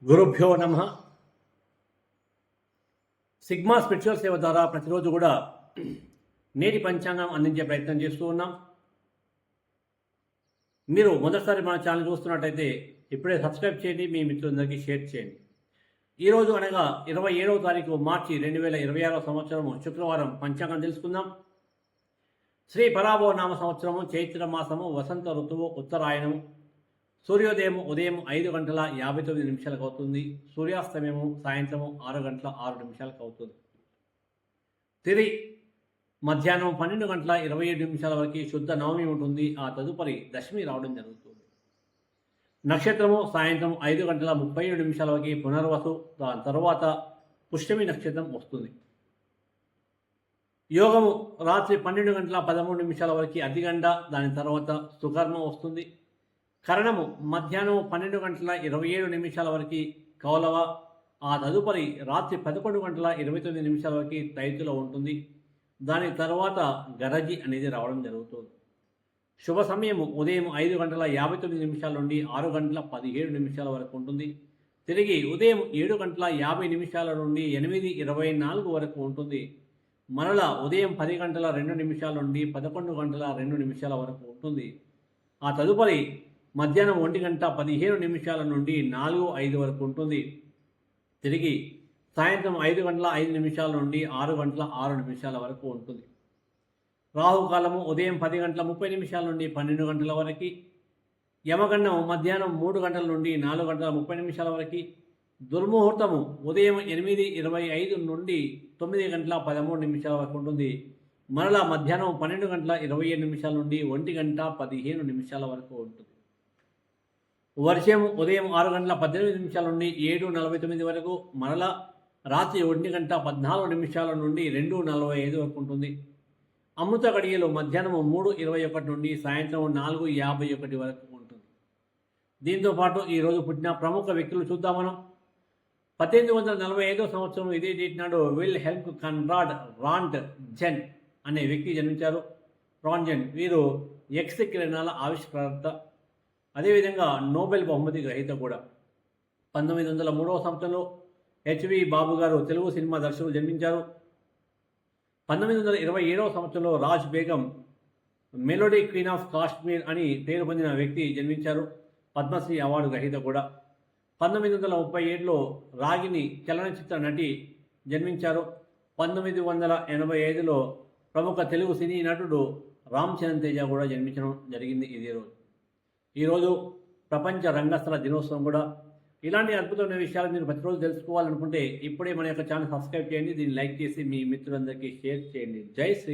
గురుభ్యో నమ. Sigma spiritual సేవ ద్వారా ప్రతిరోజు కూడా నేటి పంచాంగం అందించే ప్రయత్నం చేస్తూ ఉన్నాం. మీరు మొదటిసారి మన ఛానల్ చూస్తున్నట్టయితే ఇప్పుడే సబ్స్క్రైబ్ చేయండి, మీ మిత్రులందరికీ షేర్ చేయండి. ఈరోజు అనగా 27వ తారీఖు మార్చి 2026 సంవత్సరము శుక్రవారం పంచాంగం తెలుసుకుందాం. శ్రీ పరాభవ నామ సంవత్సరము, చైత్ర మాసము, వసంత ఋతువు, ఉత్తరాయణము. సూర్యోదయం ఉదయం 5:59 అవుతుంది. సూర్యాస్తమయము సాయంత్రము 6:06 అవుతుంది. తిరి మధ్యాహ్నం 12:27 వరకు శుద్ధ నవమి ఉంటుంది. ఆ తదుపరి దశమి రావడం జరుగుతుంది. నక్షత్రము సాయంత్రం 5:37 వరకు పునర్వసు, దాని తరువాత పుష్యమి నక్షత్రం వస్తుంది. యోగము రాత్రి 12:13 వరకు అధిగండ, దాని తర్వాత సుకర్మ వస్తుంది. కరణము మధ్యాహ్నం 12:27 వరకు కౌలవ, ఆ తదుపరి రాత్రి 11:29 వరకు తైతులో ఉంటుంది. దాని తర్వాత గరజి అనేది రావడం జరుగుతుంది. శుభ సమయము ఉదయం 5:59 నుండి 6:17 వరకు ఉంటుంది. తిరిగి ఉదయం 7:50 నుండి 8:24 వరకు ఉంటుంది. మరలా ఉదయం 10:02 నుండి 11:02 వరకు ఉంటుంది. ఆ తదుపరి మధ్యాహ్నం 1:15 నుండి 4:05 వరకు ఉంటుంది. తిరిగి సాయంత్రం 5:05 నుండి 6:06 వరకు ఉంటుంది. రాహుకాలము ఉదయం 10:30 నుండి 12 గంటల వరకు. యమగండం మధ్యాహ్నం 3 గంటల నుండి 4:30 వరకు. దుర్ముహూర్తము ఉదయం 8:25 నుండి 9:13 వరకు ఉంటుంది. మరలా మధ్యాహ్నం 12:27 నుండి 1:15 వరకు ఉంటుంది. వర్షం ఉదయం 6:18 నుండి 7:49 వరకు. మరలా రాత్రి 1:14 నుండి 2:45 వరకు ఉంటుంది. అమృత గడియలు మధ్యాహ్నం 3:21 నుండి సాయంత్రం 4:51 వరకు ఉంటుంది. దీంతోపాటు ఈరోజు పుట్టిన ప్రముఖ వ్యక్తులు చూద్దాం మనం. 1845 సంవత్సరం ఇదే డేట్ నాడు విల్ హెల్మ్ కన్రాడ్ రాంట్ జెన్ అనే వ్యక్తి జన్మించారు. రాంజెన్ వీరు ఎక్స్ కిరణాల ఆవిష్కర్త, అదేవిధంగా నోబెల్ బహుమతి గ్రహీత కూడా. 1903 సంవత్సరంలో హెచ్వి బాబు గారు తెలుగు సినిమా దర్శకులు జన్మించారు. 1927 సంవత్సరంలో Raj Begum melody queen of Kashmir అని పేరు పొందిన వ్యక్తి జన్మించారు. పద్మశ్రీ అవార్డు గ్రహీత కూడా. 1937లో రాగిని చలనచిత్ర నటి జన్మించారు. 1985లో ప్రముఖ తెలుగు సినీ నటుడు రామ్ చరణ్ తేజ కూడా జన్మించడం జరిగింది ఇదే రోజు. ఈరోజు ప్రపంచ రంగస్థల దినోత్సవం కూడా. ఇలాంటి అద్భుతమైన విషయాలు మీరు ప్రతిరోజు తెలుసుకోవాలనుకుంటే ఇప్పుడే మన యొక్క ఛానల్ సబ్స్క్రైబ్ చేయండి, దీన్ని లైక్ చేసి మీ మిత్రులందరికీ షేర్ చేయండి. జై శ్రీ